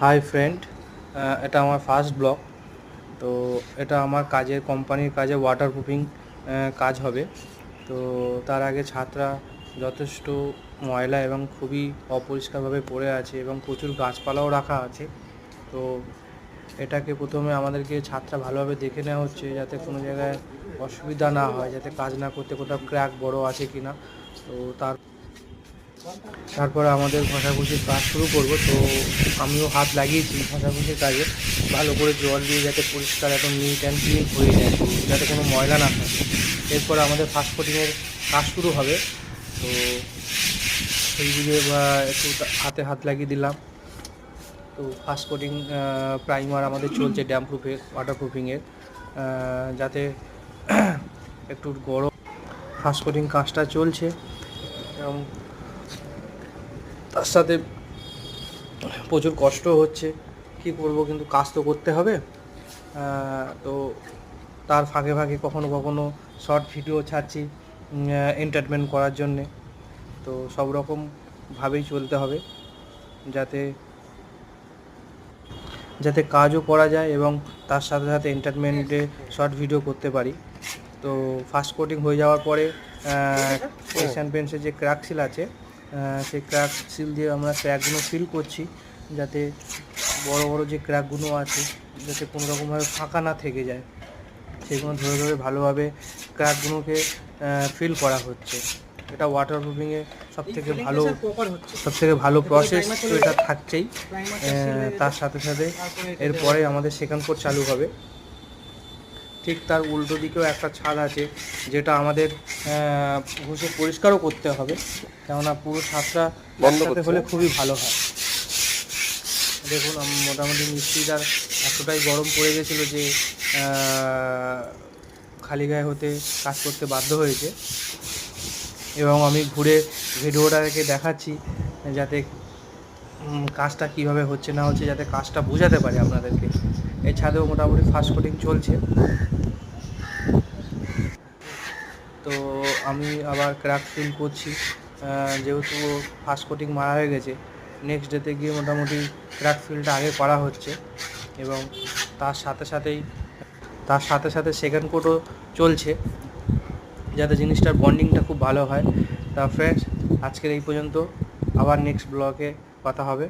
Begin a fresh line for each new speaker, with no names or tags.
Hi friend, এটা আমার first blog. তো এটা আমার কাজের কোম্পানির কাজে ওয়াটারপ্রুফিং কাজ হবে। তো তার আগে ছাদটা যথেষ্ট ময়লা এবং খুবই অপরিষ্কারভাবে পড়ে আছে এবং প্রচুর গাছপালাও রাখা আছে। তো এটাকে প্রথমে আমাদেরকে ছাদটা ভালোভাবে দেখে নেওয়া হচ্ছে, যাতে কোনো জায়গায় অসুবিধা না হয়, যাতে কাজ না করতে কোথাও ক্র্যাক বড় আছে কি না। তো তারপরে আমাদের ঘষাঘষির কাজ শুরু করব। তো আমিও হাত লাগিয়েছি ঘষাঘষির কাজে, ভালো করে জল দিয়ে যাতে পরিষ্কার একদম নিট অ্যান্ড ক্লিন হয়ে যায়, তো যাতে কোনো ময়লা না থাকে। এরপরে আমাদের ফাস্ট কোটিংয়ের কাজ শুরু হবে। তো সেইদিকে একটু হাতে হাত লাগিয়ে দিলাম। তো ফাস্ট কোটিং প্রাইমার আমাদের চলছে ড্যাম প্রুফের ওয়াটারপ্রুফিংয়ের, যাতে একটু গরম ফাস্ট কোটিং কাজটা চলছে এবং তার সাথে প্রচুর কষ্ট হচ্ছে। কি করব, কিন্তু কাজ তো করতে হবে। তো তার ফাঁকে ফাঁকে কখনো কখনো শর্ট ভিডিও ছাড়ছি এন্টারটেনমেন্ট করার জন্যে। তো সব রকমভাবেই চলতে হবে, যাতে যাতে কাজও করা যায় এবং তার সাথে সাথে এন্টারটেনমেন্টে শর্ট ভিডিও করতে পারি। তো ফাস্ট কোটিং হয়ে যাওয়ার পরে এশিয়ান পেন্টসের যে ক্র্যাক সিল আছে, সেই ক্র্যাক সিল দিয়ে আমরা ক্র্যাকগুলো ফিল করছি, যাতে বড় বড় যে ক্র্যাকগুলো আছে যাতে কোনো রকমভাবে ফাঁকা না থেকে যায়, সেগুলো ধরে ধরে ভালোভাবে ক্র্যাকগুলোকে ফিল করা হচ্ছে। এটা ওয়াটারপ্রুফিংয়ে সবথেকে ভালো প্রসেস, তো এটা থাকছেই। তার সাথে সাথে এরপরে আমাদের সেকেন্ড কোট চালু হবে। ঠিক তার উল্টো দিকেও একটা ছাদ আছে, যেটা আমাদের ঘষে পরিষ্কারও করতে হবে, কেননা পুরো ছাদটা একসাথে হলে খুবই ভালো হয়। দেখুন, মোটামুটি মিস্ত্রিটার এতটাই গরম পড়ে গেছিলো যে খালি গায়ে হতে কাজ করতে বাধ্য হয়েছে। এবং আমি ঘুরে ভিডিওটাকে দেখাচ্ছি, যাতে কাজটা কীভাবে হচ্ছে না হচ্ছে, যাতে কাজটা বোঝাতে পারি আপনাদেরকে। এই ছাদেও মোটামুটি ফাস্ট কোটিং চলছে। তো আমি আবার ক্র্যাক ফিল করছি, যেহেতু ফাস্ট কোটিং মারা হয়ে গেছে। নেক্সট ডেতে গিয়ে মোটামুটি ক্র্যাক ফিলটা আগে করা হচ্ছে এবং তার সাথে সাথে সেকেন্ড কোটও চলছে, যাতে জিনিসটার বন্ডিংটা খুব ভালো হয়। তা ফ্রেন্ডস, আজকের এই পর্যন্ত। আবার নেক্সট ব্লগে কথা হবে।